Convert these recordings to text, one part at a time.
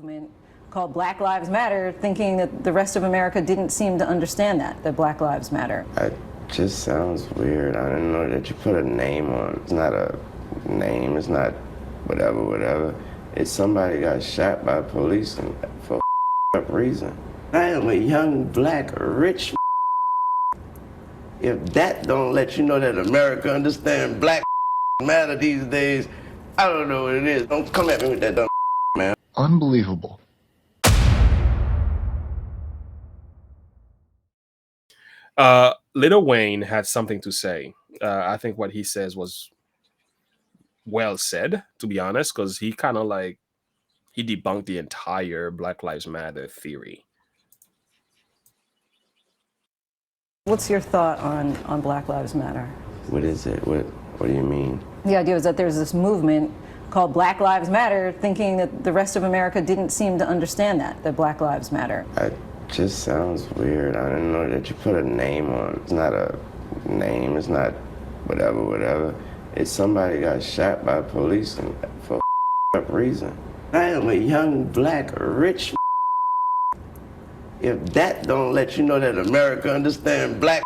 movement called Black Lives Matter, thinking that the rest of America didn't seem to understand that Black Lives Matter. It just sounds weird. I didn't know that you put a name on it. It's not a name, it's not whatever. It's somebody got shot by police and for a reason. I am a young, black, rich. If that don't let you know that America understands Black matter these days, I don't know what it is. Don't come at me with that dumb man. Unbelievable. Lil Wayne had something to say. I think what he says was well said, to be honest, because he kind of like, he debunked the entire Black Lives Matter theory. What's your thought on Black Lives Matter? What is it? What do you mean? The idea is that there's this movement called Black Lives Matter, thinking that the rest of America didn't seem to understand that Black Lives Matter. It just sounds weird. I didn't know that you put a name on it. It's not a name, it's not whatever. It's somebody got shot by police and for a reason. I am a young, black, rich. If that don't let you know that America understands Black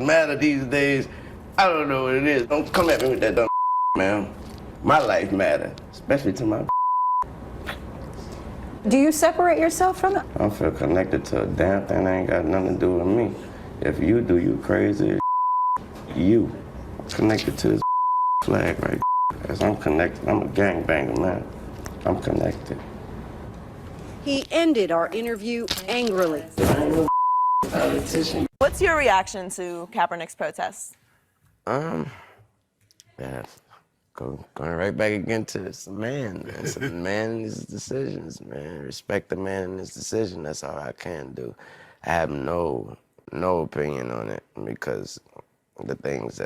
matter these days, I don't know what it is. Don't come at me with that dumb man. My life matter, especially to my. Do you separate yourself from it? I don't feel connected to a damn thing that ain't got nothing to do with me. If you do, you crazy. You connected to this flag right. Cause I'm connected. I'm a gangbanger, man. I'm connected. He ended our interview angrily. What's your reaction to Kaepernick's protests? Yeah, going right back again to this man. It's a man and his decisions, man. Respect the man and his decision. That's all I can do. I have no opinion on it because the things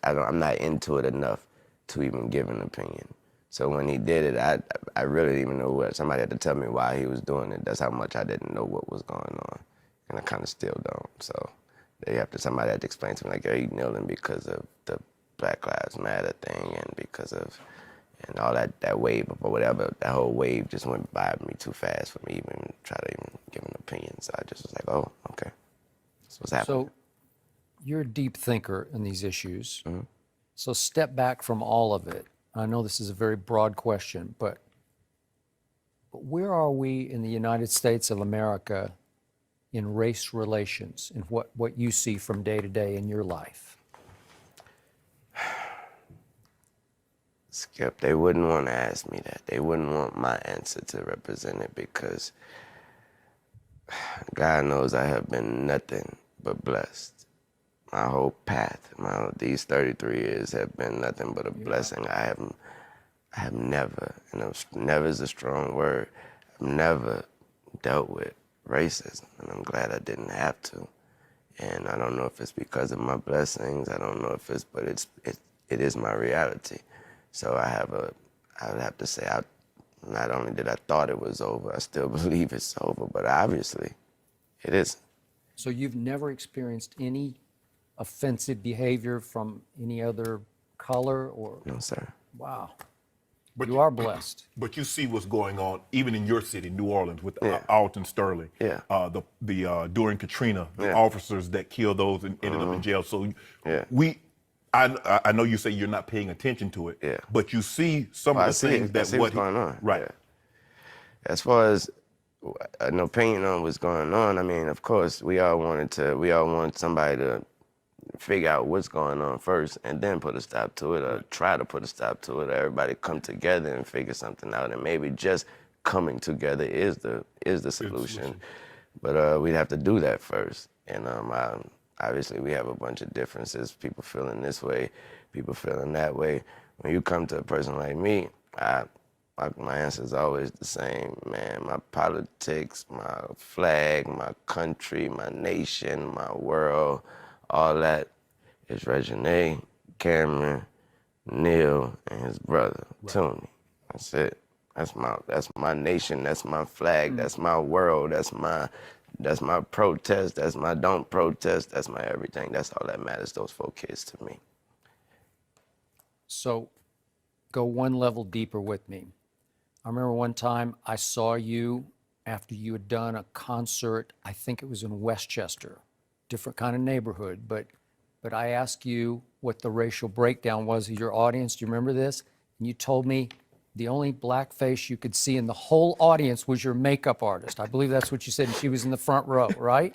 I'm not into it enough to even give an opinion. So when he did it, I really didn't even know what. Somebody had to tell me why he was doing it. That's how much I didn't know what was going on, and I kind of still don't. So somebody had to explain to me like, "Are you kneeling because of the Black Lives Matter thing and because of and all that wave or whatever? That whole wave just went by me too fast for me even try to even give an opinion. So I just was like, oh, okay, that's what's happening." So you're a deep thinker in these issues. Mm-hmm. So step back from all of it. I know this is a very broad question, but where are we in the United States of America in race relations and what you see from day to day in your life? Skip, they wouldn't want to ask me that. They wouldn't want my answer to represent it because God knows I have been nothing but blessed. My whole path, these 33 years have been nothing but a blessing. I have never, never is a strong word, I've never dealt with racism, and I'm glad I didn't have to. And I don't know if it's because of my blessings, I don't know if it's, but it is my reality. So I would have to say, not only did I thought it was over, I still believe it's over, but obviously it isn't. So you've never experienced any offensive behavior from any other color or? No, sir. Wow. But you are blessed. But you see what's going on even in your city, New Orleans, with Alton Sterling. Yeah. During Katrina, the Yeah. officers that killed those and ended up in jail. So I know you say you're not paying attention to it. Yeah. But you see some of the things I see what's going on. Right. Yeah. As far as an opinion on what's going on, I mean, of course, we all want somebody to figure out what's going on first and then put a stop to it, or try to put a stop to it, or everybody come together and figure something out, and maybe just coming together is the solution. But we'd have to do that first. And obviously we have a bunch of differences, people feeling this way, people feeling that way. When you come to a person like me, my answer is always the same, man. My politics, my flag, my country, my nation, my world, all that is Reginae, Cameron, Neil, and his brother, Tony. That's it. That's my nation, that's my flag, that's my world, that's my protest, that's my don't protest, that's my everything. That's all that matters, those 4 kids to me. So go one level deeper with me. I remember one time I saw you after you had done a concert, I think it was in Westchester, different kind of neighborhood, but I asked you what the racial breakdown was of your audience. Do you remember this? And you told me the only black face you could see in the whole audience was your makeup artist. I believe that's what you said, and she was in the front row, right?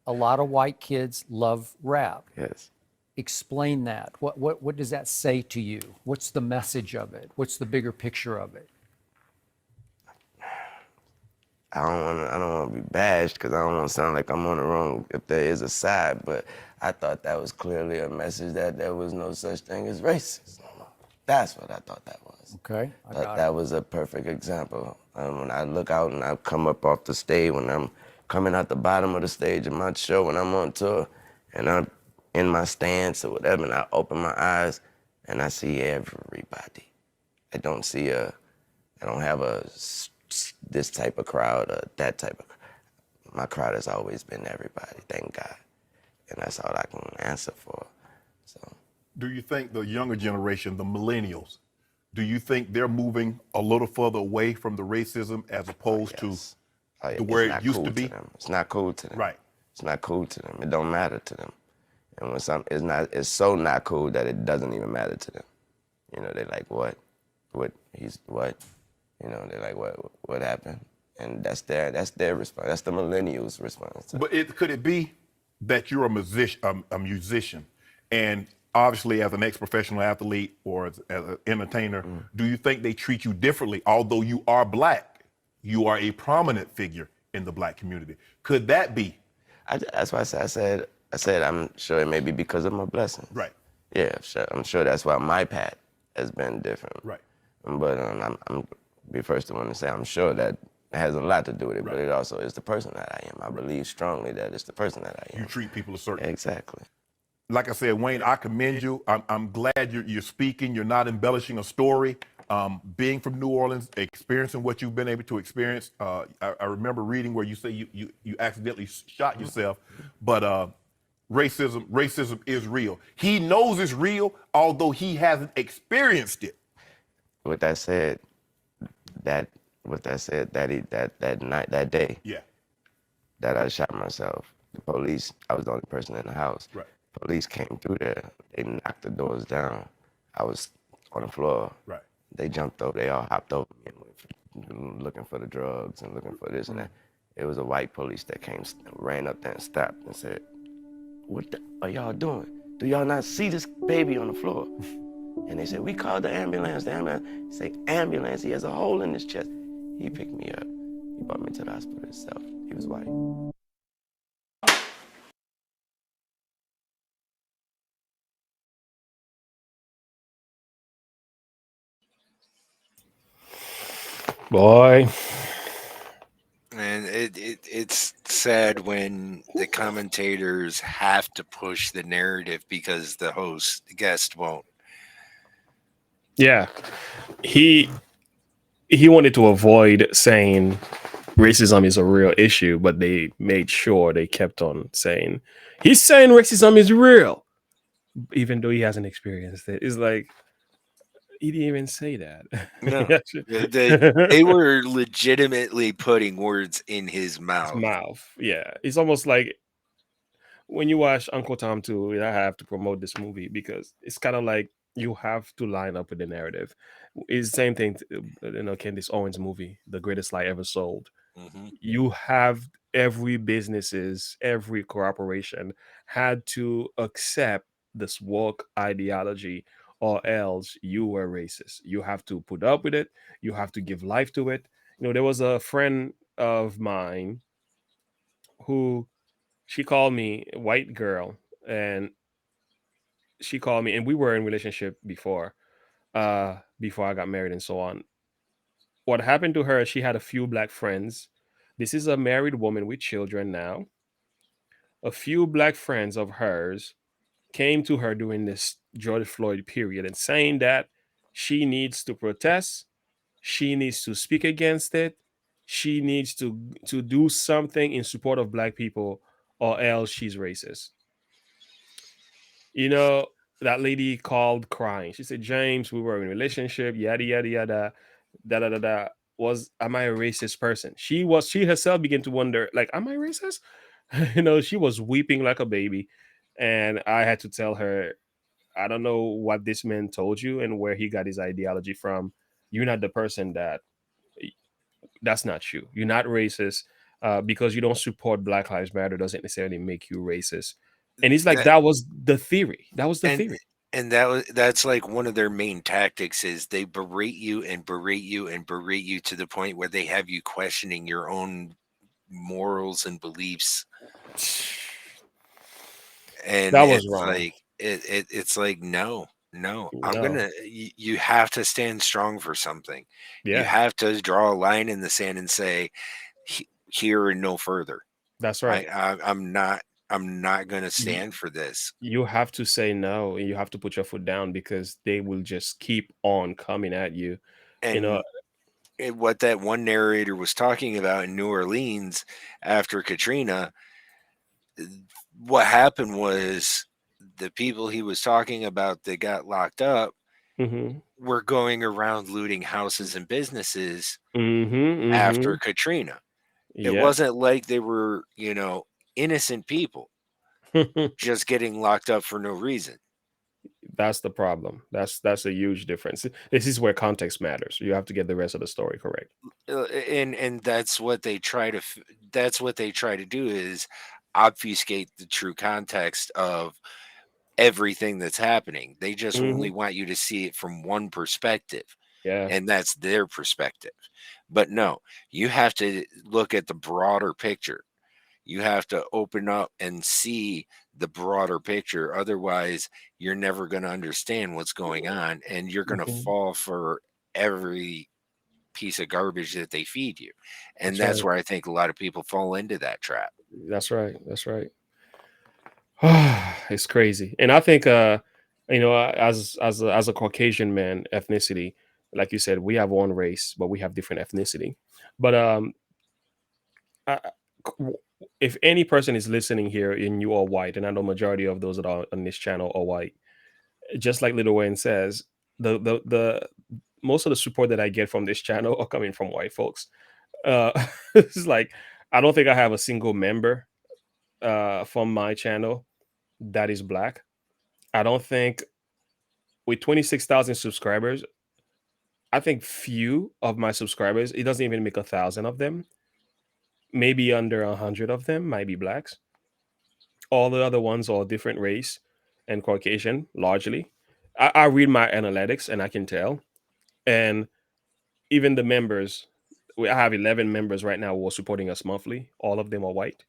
A lot of white kids love rap. Yes. Explain that. What does that say to you? What's the message of it? What's the bigger picture of it? I don't want to be bashed because I don't want to sound like I'm on the wrong if there is a side, but I thought that was clearly a message that there was no such thing as racism. That's what I thought that was. Okay, I got That it. was a perfect example. When I look out and I come up off the stage, when I'm coming out the bottom of the stage of my show, when I'm on tour, and I'm in my stance or whatever, and I open my eyes and I see everybody. I don't have this type of crowd or that type of crowd. My crowd has always been everybody, thank God. And that's all I can answer for. So, Do you think the younger generation, the millennials, do you think they're moving a little further away from the racism as opposed yes. to where It's it not used cool to be? them. It's not cool to them. Right. It's not cool to them. It don't matter to them. And when it's so not cool that it doesn't even matter to them. You know, they're like, what? What? You know, they're like, what happened? And that's their response. That's the millennials' response. But could it be that you're a musician, and obviously as an ex-professional athlete or as an entertainer, do you think they treat you differently? Although you are black, you are a prominent figure in the black community. Could that be? That's why I said I'm sure it may be because of my blessings. Right. Yeah, I'm sure that's why my path has been different. Right. But I'm be first to want to say I'm sure that it has a lot to do with it, but it also is the person that I am. I believe strongly that it's the person that I am. You treat people a certain way. Exactly. Like I said, Wayne, I commend you. I'm glad you're speaking. You're not embellishing a story. Being from New Orleans, experiencing what you've been able to experience. I remember reading where you say you accidentally shot yourself, but racism is real. He knows it's real, although he hasn't experienced it. With that said, that night, that day, Yeah. that I shot myself, the police, I was the only person in the house. Right. Police came through there. They knocked the doors down. I was on the floor. Right. They jumped over. They all hopped over me and went looking for the drugs and looking for this and that. It was a white police that ran up there and stopped and said, "What are y'all doing? Do y'all not see this baby on the floor?" And they said, "We called the ambulance. The ambulance." He said, "Ambulance, he has a hole in his chest." He picked me up. He brought me to the hospital himself. He was white. Boy, And it's sad when the commentators have to push the narrative because the guest won't. yeah, he wanted to avoid saying racism is a real issue, but they made sure they kept on saying he's saying racism is real, even though he hasn't experienced it. It's like he didn't even say that. No, they were legitimately putting words in his mouth. Mouth. Yeah, it's almost like when you watch Uncle Tom 2, I have to promote this movie because it's kind of like you have to line up with the narrative. It's the same thing, Candace Owens movie, The Greatest Lie Ever Sold. Mm-hmm. You have every every corporation had to accept this woke ideology, or else you were racist. You have to put up with it. You have to give life to it. There was a friend of mine who, she called me, a white girl, and she called me, and we were in relationship before I got married and so on. What happened to her, she had a few black friends. This is a married woman with children now. A few black friends of hers came to her during this George Floyd period and saying that she needs to protest, she needs to speak against it, she needs to do something in support of black people, or else she's racist. That lady called crying. She said, "James, we were in a relationship, yada yada yada. da da da da, am I a racist person? She herself began to wonder, like, am I racist? She was weeping like a baby, and I had to tell her, I don't know what this man told you and where he got his ideology from. You're not the person that's not you. You're not racist. Because you don't support Black Lives Matter doesn't necessarily make you racist. And it's like That that was the theory. That was the and theory. that's like one of their main tactics is they berate you and berate you and berate you to the point where they have you questioning your own morals and beliefs. And That was it's wrong. like it's like no, No. you have to stand strong for something. You Yeah, have to draw a line in the sand and say here and no further. that's I, right. I I'm not going to You, stand for this. you have to say no, and you have to put your foot down because they will just keep on coming at you. You know. And what that one narrator was talking about in New Orleans after Katrina, what happened was the people he was talking about that got locked up Hmm. were going around looting houses and businesses after Hmm. Katrina. It Yeah. wasn't like they were, innocent people just getting locked up for no reason. That's the problem. That's a huge difference. This is where context matters. You have to get the rest of the story correct. And that's what they try to do is obfuscate the true context of everything that's happening. They just only Hmm. want you to see it from one perspective, Yeah, and that's their perspective. But no, you have to look at the broader picture. You have to open up and see the broader picture. Otherwise, you're never going to understand what's going on, and you're going to hmm, fall for every piece of garbage that they feed you. And that's that's right. where I think a lot of people fall into that trap. That's right. That's right. It's crazy, and I think, as a Caucasian man, ethnicity, like you said, we have one race, but we have different ethnicity. But I, c- if any person is listening here and you are white, and I know majority of those that are on this channel are white, just like Little Wayne says, the most of the support that I get from this channel are coming from white folks. Uh, it's like I don't think I have a single member from my channel that is black. I don't think with 26,000 subscribers, I think few of my subscribers, it doesn't even make 1,000 of them. Maybe under 100 of them might be blacks. All the other ones are different race and Caucasian, largely. I read my analytics and I can tell. And even the members, I have 11 members right now who are supporting us monthly. All of them are white.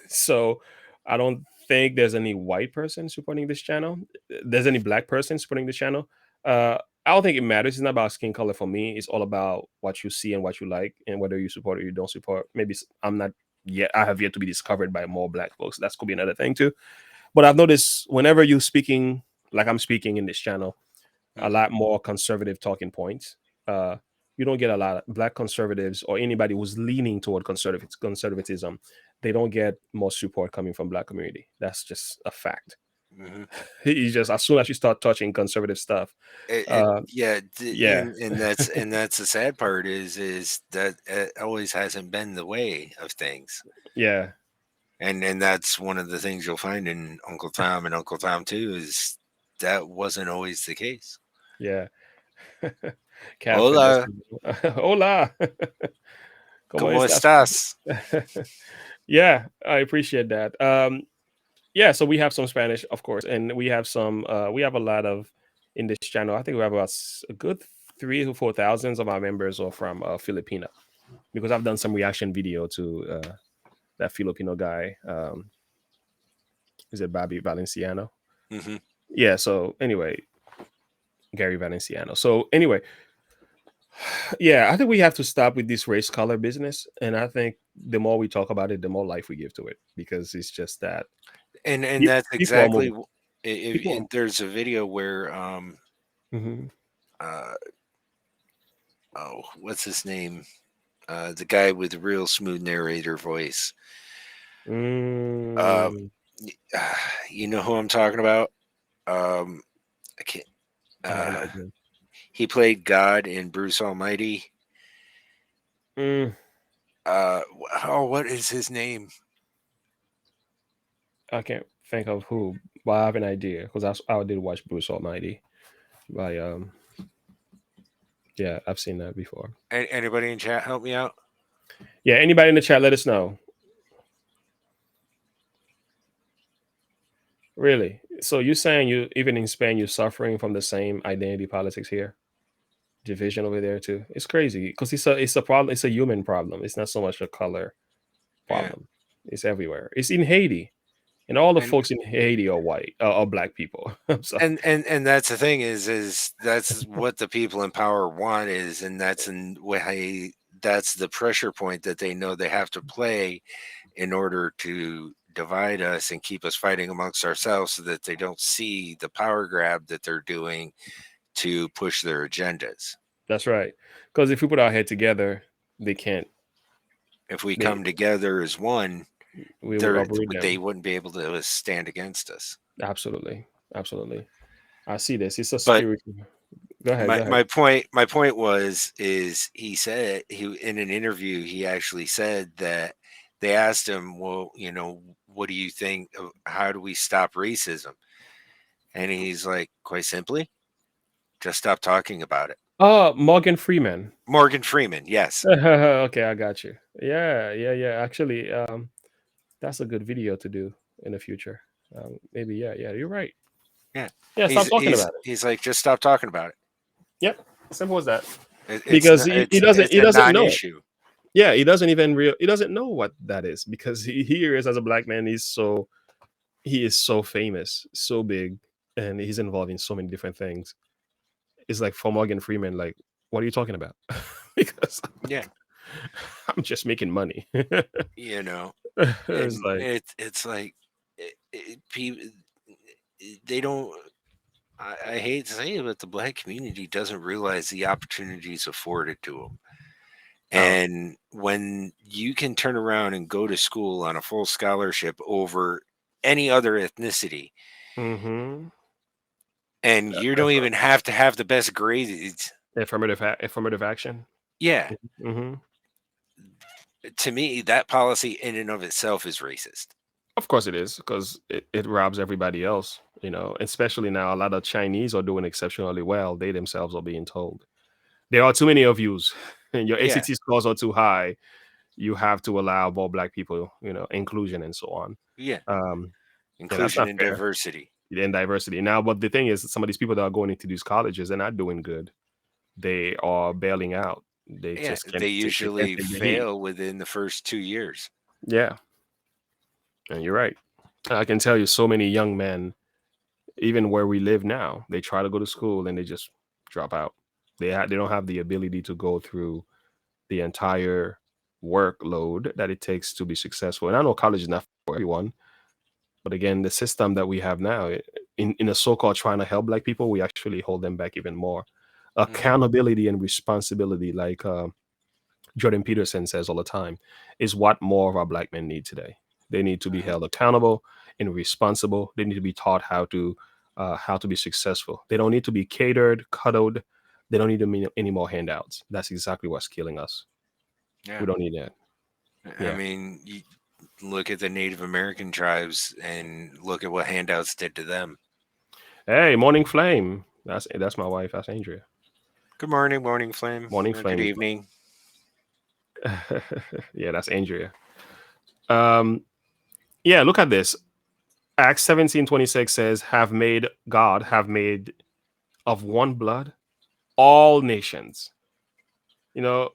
So I don't think there's any white person supporting this channel. There's any black person supporting the channel. I don't think it matters. It's not about skin color for me. It's all about what you see and what you like, and whether you support or you don't support. Maybe I'm not yet. I have yet to be discovered by more black folks. That could be another thing too. But I've noticed whenever you're speaking, like I'm speaking in this channel, a Mhm. lot more conservative talking points. Uh, you don't get a lot of black conservatives or anybody who's leaning toward conservatism. They don't get more support coming from black community. That's just a fact. Mhm. You just as soon as you start touching conservative stuff, uh, Yeah, yeah, and that's the sad part is that it always hasn't been the way of things. yeah, And that's one of the things you'll find in Uncle Tom and Uncle Tom too is that wasn't always the case. yeah. Café Hola, Hola. ¿Cómo ¿cómo estás? estás? Yeah, I appreciate that. Yeah, so we have some Spanish, of course, and we have some. We have a lot of in this channel. I think we have about a good 3 to 4 thousands of our members are from Filipino, because I've done some reaction video to that Filipino guy. Is it Bobby Valenciano? Hmm. Yeah. So anyway, Gary Valenciano. So anyway, yeah, I think we have to stop with this race color business, and I think the more we talk about it, the more life we give to it, because it's just that And that's people are exactly moving. People. there's a video where Mhm. uh what's his name, the guy with the real smooth narrator voice, um Mm, you know who I'm talking about. um I can't I have no uh idea. He played God in Bruce Almighty. Mm, What is his name? I can't think of who, but I have an idea because I did watch Bruce Almighty. By yeah, I've seen that before. Anybody in chat help me out? Yeah, anybody in the chat, let us know. Really? So you're saying you even in Spain you're suffering from the same identity politics here, division over there too? It's crazy because it's a problem. It's a human problem. It's not so much a color Yeah. problem. It's everywhere. It's in Haiti, and all the And folks in Haiti are white, are black people. I'm sorry. and that's the thing is that's what the people in power want is, and that's that's the pressure point that they know they have to play in order to divide us and keep us fighting amongst ourselves, so that they don't see the power grab that they're doing to push their agendas. That's right. Because if we put our head together, they can't. If we They come together as one, we would uproot they them. wouldn't be able to stand against us. Absolutely, absolutely. I see this. It's a But spirit. Go ahead. Go ahead. my point was is he said he in an interview he actually said that they asked him, well, what do you think of, how do we stop racism? And he's like, quite simply, just stop talking about it. Morgan Freeman. Morgan Freeman, yes. Okay, I got you. Yeah, yeah, yeah. Actually, that's a good video to do in the future. Maybe, yeah, yeah. You're right. Yeah. Yeah, stop talking about it. He's like, just stop talking about it. Yep, simple as that. It's Because he doesn't it's a know. non-issue. Yeah, he doesn't he doesn't know what that is because he here is as a black man. He is so famous, so big, and he's involved in so many different things. It's like for Morgan Freeman, like, what are you talking about? Because Yeah. I'm just making money. You know, It's and like, it's like people they don't. I hate to say it, but the black community doesn't realize the opportunities afforded to them. And when you can turn around and go to school on a full scholarship over any other ethnicity, mm-hmm. and you don't even have to have the best grades, affirmative action. yeah, Mm-hmm. to me, that policy in and of itself is racist. Of course it is, because it robs everybody else, especially now a lot of Chinese are doing exceptionally well. They themselves are being told there are too many of yous and your Yeah. ACT scores are too high. You have to allow more black people, inclusion and so on. Yeah. And that's Inclusion not and fair. diversity. And diversity. Now, but the thing is, some of these people that are going into these colleges, they're not doing good. They are bailing out. They Yeah, just can't. they They can't usually take the heat. fail within the first 2 years. Yeah, and you're right. I can tell you, so many young men, even where we live now, they try to go to school and they just drop out. They don't have the ability to go through the entire workload that it takes to be successful. And I know college is not for everyone, but again, the system that we have now, in a so-called trying to help black people, we actually hold them back even more. Accountability and responsibility, like Jordan Peterson says all the time, is what more of our black men need today. They need to be held accountable and responsible. They need to be taught how to be successful. They don't need to be catered, cuddled. They don't need any more handouts. That's exactly what's killing us. Yeah. We don't need that. I mean, you look at the Native American tribes and look at what handouts did to them. Hey, Morning Flame. That's my wife. That's Andrea. Good morning, Morning Flame. Morning Or Flame. Good evening. Yeah, that's Andrea. Yeah, look at this. Acts 17:26 says, have made of one blood all nations, to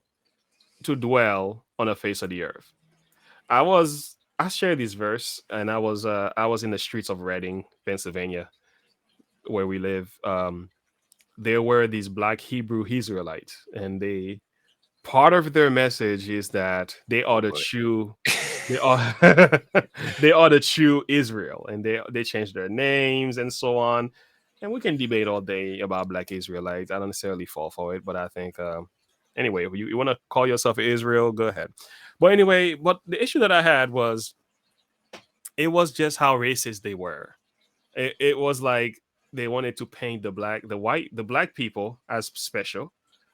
dwell on the face of the earth. I shared this verse, and I was in the streets of Reading, Pennsylvania, where we live. There were these black Hebrew Israelites, and part of their message is that they are the true they are they are the true Israel, and they changed their names and so on. And we can debate all day about black Israelites. I don't necessarily fall for it, but I think anyway, if you want to call yourself Israel, go ahead. But anyway, but the issue that I had was, it was just how racist they were. It was like they wanted to paint the black people as special.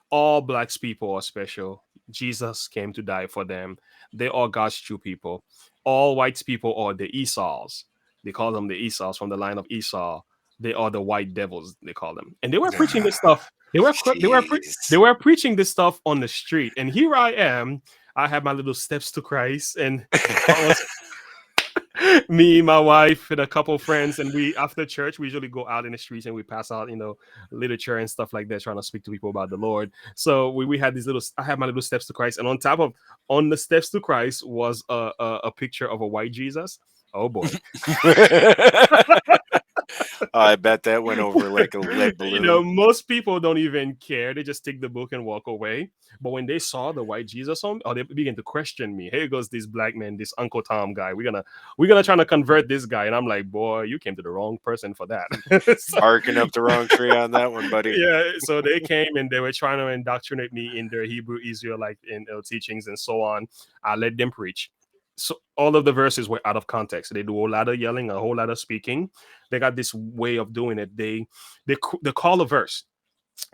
All black people are special. Jesus came to die for them. They are God's true people. All white people are the Esau's. They call them the Esau's from the line of Esau. They are the white devils, they call them. And they were preaching this stuff. They Jeez. were preaching this stuff on the street. And here I am. I had my little steps to Christ, and I was me, my wife, and a couple of friends, and we after church we usually go out in the streets and we pass out, literature and stuff like that, trying to speak to people about the Lord. So we had these little. I had my little steps to Christ, and on the steps to Christ was a picture of a white Jesus. Oh boy. I bet that went over like a lead balloon. Most people don't even care. They just take the book and walk away. But when they saw the white Jesus on, they begin to question me. Here goes this black man, this Uncle Tom guy. We're gonna try to convert this guy. And I'm like, boy, you came to the wrong person for that. Barking up the wrong tree on that one, buddy. Yeah. So they came and they were trying to indoctrinate me in their Hebrew Israelite teachings and so on. I let them preach. So all of the verses were out of context. They do a whole lot of yelling, a whole lot of speaking. They got this way of doing it. They call a verse.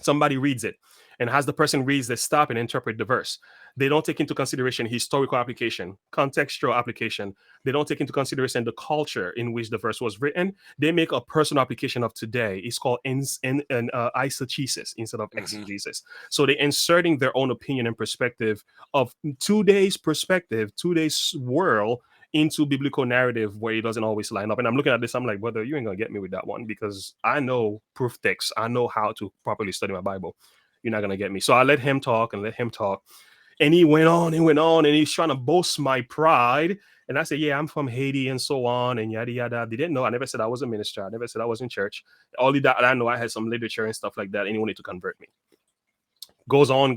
Somebody reads it, and as the person reads, they stop and interpret the verse. They don't take into consideration historical application, contextual application. They don't take into consideration the culture in which the verse was written. They make a personal application of today. It's called eisegesis instead of exegesis. So they're inserting their own opinion and perspective of today's world into biblical narrative where it doesn't always line up. And I'm looking at this, I'm like, brother, you ain't gonna get me with that one, because I know proof text. I know how to properly study my Bible. You're not gonna get me. So I let him talk. And he went on, and he's trying to boast my pride. And I said, yeah, I'm from Haiti and so on, and yada, yada. They didn't know. I never said I was a minister. I never said I was in church. All that I know, I had some literature and stuff like that, and he wanted to convert me. Goes on.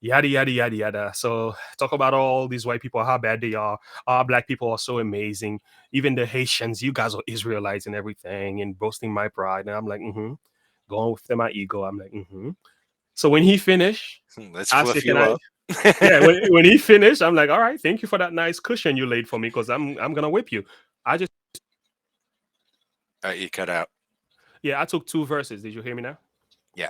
Yada, yada, yada, yada. So talk about all these white people, how bad they are. Our black people are so amazing. Even the Haitians, you guys are Israelites and everything, and boasting my pride. And I'm like, going with my ego. I'm like, So when he finished, Let's fluff you up. Yeah, when he finished, I'm like, all right, thank you for that nice cushion you laid for me, because I'm gonna whip you. You cut out. I took 2 verses. Did you hear me now? Yeah.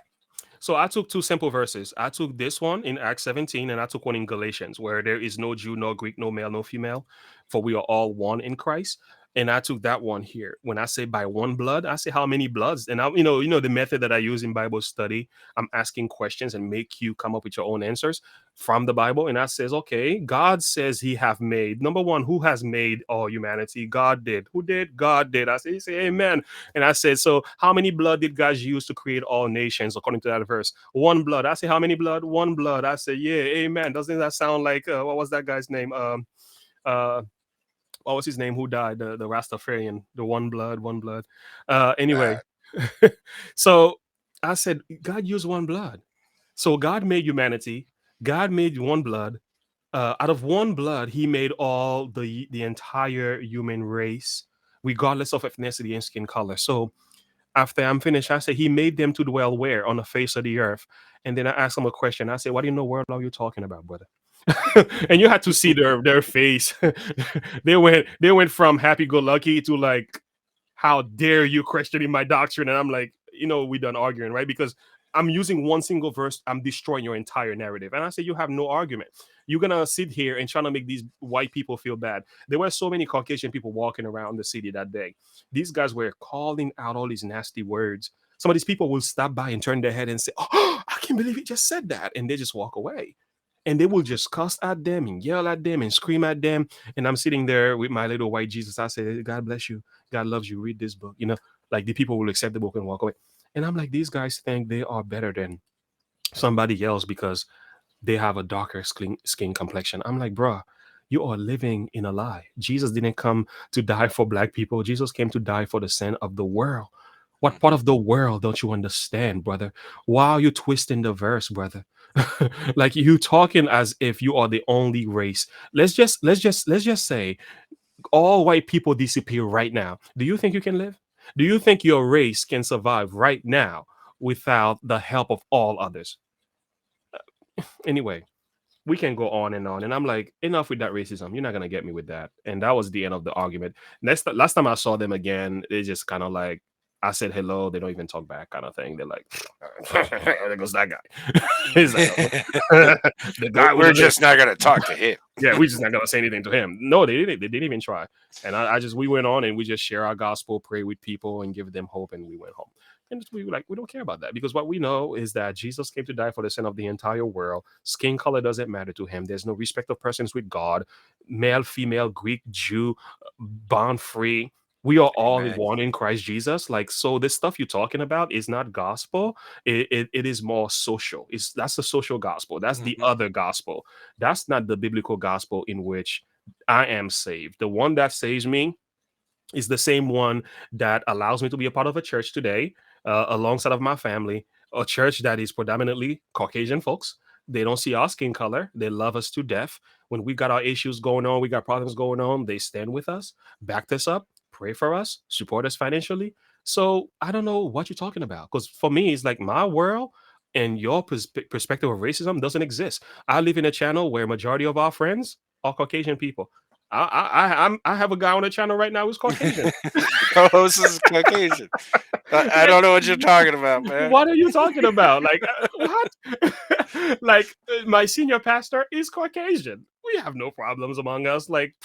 So I took 2 simple verses. I took this one in Acts 17, and I took one in Galatians, where there is no Jew, no Greek, no male, no female, for we are all one in Christ. And I took that one here. When I say by one blood, I say how many bloods. And I, the method that I use in Bible study, I'm asking questions and make you come up with your own answers from the Bible. And I says, okay, God says he have made, number one, who has made all humanity? God did. Who did? God did. I say, amen. And I said, so how many blood did God use to create all nations according to that verse? One blood. I say, how many blood? One blood. I say, yeah, amen. Doesn't that sound like, what was that guy's name? What was his name? Who died? The Rastafarian, the one blood. Anyway, so I said, God used one blood. So God made humanity. God made one blood. Out of one blood, he made all the entire human race, regardless of ethnicity and skin color. So after I'm finished, I said, he made them to dwell where? On the face of the earth. And then I asked him a question. I said, what in the world are you talking about, brother? And you had to see their face. they went from happy-go-lucky to like, how dare you questioning my doctrine? And I'm like, we done arguing, right? Because I'm using one single verse, I'm destroying your entire narrative. And I say, you have no argument. You're gonna sit here and trying to make these white people feel bad. There were so many Caucasian people walking around the city that day. These guys were calling out all these nasty words. Some of these people will stop by and turn their head and say, oh, I can't believe he just said that. And they just walk away. And they will just cuss at them and yell at them and scream at them. And I'm sitting there with my little white Jesus. I say, God bless you. God loves you. Read this book. Like the people will accept the book and walk away. And I'm like, these guys think they are better than somebody else because they have a darker skin complexion. I'm like, bruh, you are living in a lie. Jesus didn't come to die for black people. Jesus came to die for the sin of the world. What part of the world don't you understand, brother? Why are you twisting the verse, brother? Like you talking as if you are the only race. Let's just say all white people disappear right now. Do you think you can live? Do you think your race can survive right now without the help of all others? Anyway, we can go on. And I'm like, enough with that racism. You're not gonna get me with that. And that was the end of the argument. Last time I saw them again, they just kind of like, I said hello, they don't even talk back, kind of thing. They're like, there goes that guy. He's like, the guy We're with the just not gonna talk to him. yeah, we just not gonna say anything to him. No, they didn't. They didn't even try. And we went on and we just share our gospel, pray with people, and give them hope, and we went home. And we were like, we don't care about that, because what we know is that Jesus came to die for the sin of the entire world. Skin color doesn't matter to him. There's no respect of persons with God, male, female, Greek, Jew, bond free. We are all Amen. one in Christ Jesus. Like, so this stuff you're talking about is not gospel. It is more social. That's the social gospel. That's the other gospel. That's not the biblical gospel in which I am saved. The one that saves me is the same one that allows me to be a part of a church today, alongside of my family, a church that is predominantly Caucasian folks. They don't see our skin color. They love us to death. When we got our issues going on, we got problems going on, they stand with us, back us up, pray for us, support us financially. So I don't know what you're talking about. Because for me, it's like my world and your perspective of racism doesn't exist. I live in a channel where majority of our friends are Caucasian people. I have a guy on the channel right now who's Caucasian. Co-host is Caucasian. I don't know what you're talking about, man. What are you talking about? Like, what? Like, my senior pastor is Caucasian. We have no problems among us. Like,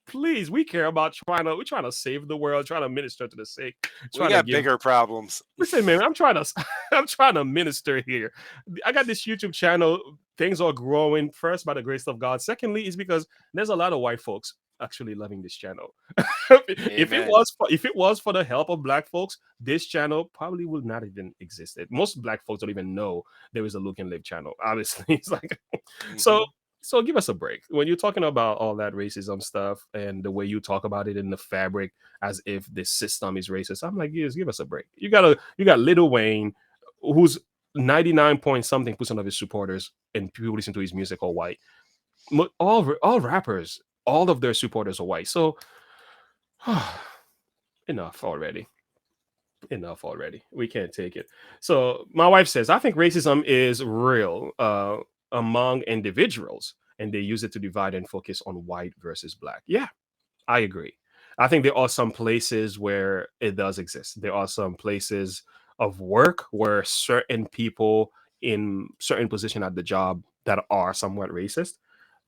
please, we care about we're trying to save the world, trying to minister to the sick. We got bigger problems. Listen, man, I'm trying to minister here. I got this YouTube channel. Things are growing, first by the grace of God. Secondly, is because there's a lot of white folks actually loving this channel. If it was for the help of black folks, this channel probably would not even existed. Most black folks don't even know there is a Look and Live channel. Obviously, it's like so give us a break. When you're talking about all that racism stuff and the way you talk about it in the fabric as if the system is racist, I'm like, yes, give us a break. You got Lil Wayne, who's 99 point something percent of his supporters and people listen to his music are white. All rappers, all of their supporters are white. So enough already. Enough already. We can't take it. So my wife says, I think racism is real among individuals, and they use it to divide and focus on white versus black. Yeah, I agree. I think there are some places where it does exist. There are some places of work where certain people in certain position at the job that are somewhat racist.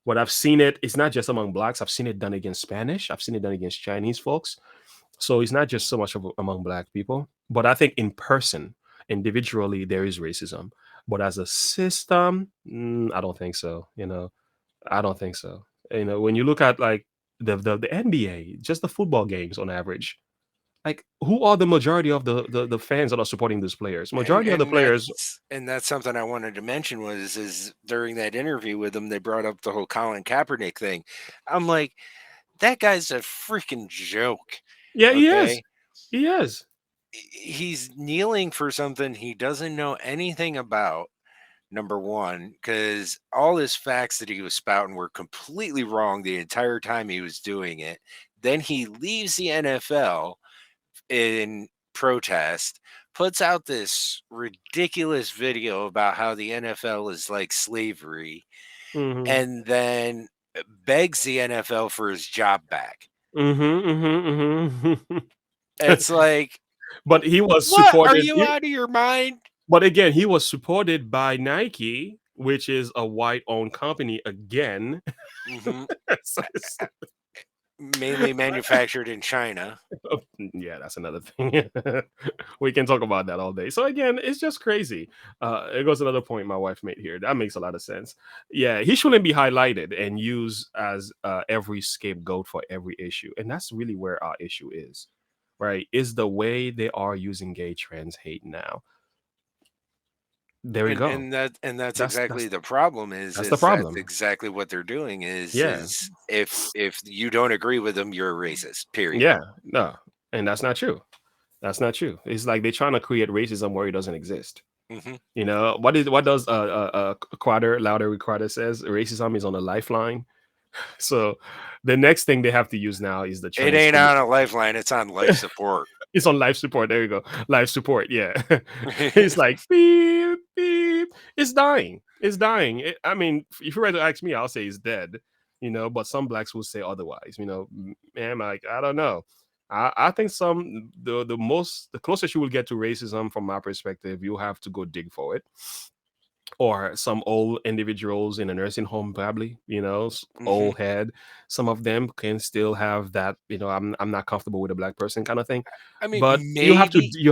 But I've seen it's not just among blacks. I've seen it done against Spanish. I've seen it done against Chinese folks. So it's not just so much among black people. But I think in person, individually, there is racism. But as a system, I don't think so. I don't think so. When you look at like the NBA, just the football games on average, like who are the majority of the fans that are supporting these players? Majority of the players, and that's something I wanted to mention is during that interview with them, they brought up the whole Colin Kaepernick thing. I'm like, that guy's a freaking joke. Yeah, he okay? is. He is. He's kneeling for something he doesn't know anything about. Number one, because all his facts that he was spouting were completely wrong the entire time he was doing it. Then he leaves the NFL in protest, puts out this ridiculous video about how the NFL is like slavery, and then begs the NFL for his job back. It's like, but he was what? supported. Are you out of your mind? But again, he was supported by Nike, which is a white-owned company again. Mainly manufactured in China. Yeah, that's another thing. We can talk about that all day. So again, it's just crazy. It goes another point my wife made here. That makes a lot of sense. Yeah, he shouldn't be highlighted and used as every scapegoat for every issue. And that's really where our issue is, right? Is the way they are using gay trans hate now. There we go. And that's exactly the problem. That's exactly what they're doing is if you don't agree with them, you're a racist, period. Yeah, no. And that's not true. That's not true. It's like they're trying to create racism where it doesn't exist. What does Louder Recorder says? Racism is on a lifeline. So the next thing they have to use now is the it ain't on a lifeline, it's on life support. It's on life support. There you go. Life support. Yeah. It's like beep, beep, It's dying. It's dying. I mean, if you were to ask me, I'll say it's dead. But some blacks will say otherwise. Man, like I don't know. I think the closest you will get to racism from my perspective, you have to go dig for it, or some old individuals in a nursing home, probably, Hmm. old head. Some of them can still have that, I'm not comfortable with a black person kind of thing. I mean, But you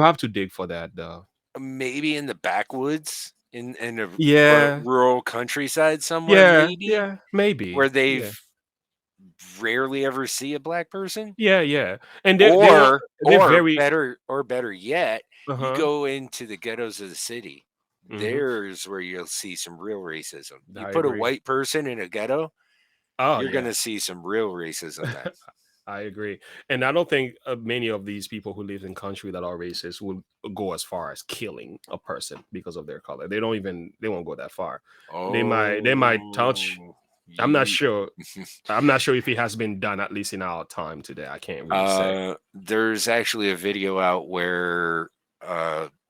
have to dig for that, though. maybe in the backwoods, in a Yeah, rural countryside somewhere, yeah, maybe yeah, maybe. where Yeah, they've rarely ever see a black person. yeah, yeah. And they're Or very. better yet, you Uh-huh. go into the ghettos of the city. Hmm. There's where you'll see some real racism. You I put a agree. white person in a ghetto, Oh you're yeah. gonna see some real racism then. I agree, and I don't think many of these people who live in country that are racist will go as far as killing a person because of their color. They won't go that far. They might touch. Oh, I'm not you. sure. I'm not sure if it has been done, at least in our time today. I can't really say. There's actually a video out where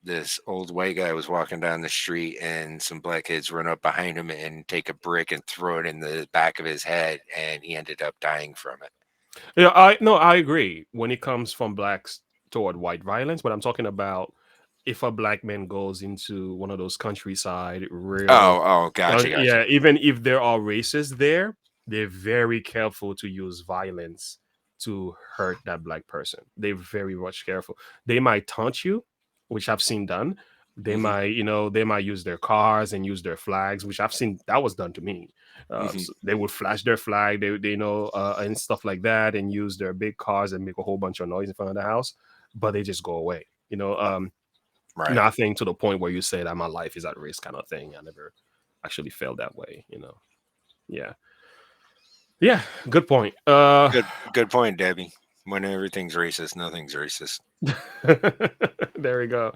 this old white guy was walking down the street and some black kids run up behind him and take a brick and throw it in the back of his head, and he ended up dying from it. Yeah, I agree when it comes from blacks toward white violence, but I'm talking about if a black man goes into one of those countryside real, Oh, gotcha. yeah, even if there are racists there, they're very careful to use violence to hurt that black person. They're very much careful. They might taunt you, which I've seen done. They Hmm. might, they might use their cars and use their flags, which I've seen that was done to me. Hmm. They would flash their flag, they and stuff like that, and use their big cars and make a whole bunch of noise in front of the house, but they just go away. Right. Nothing to the point where you say that my life is at risk, kind of thing. I never actually felt that way. Yeah, yeah. Good point. Good point, Debbie. When everything's racist, nothing's racist. There we go.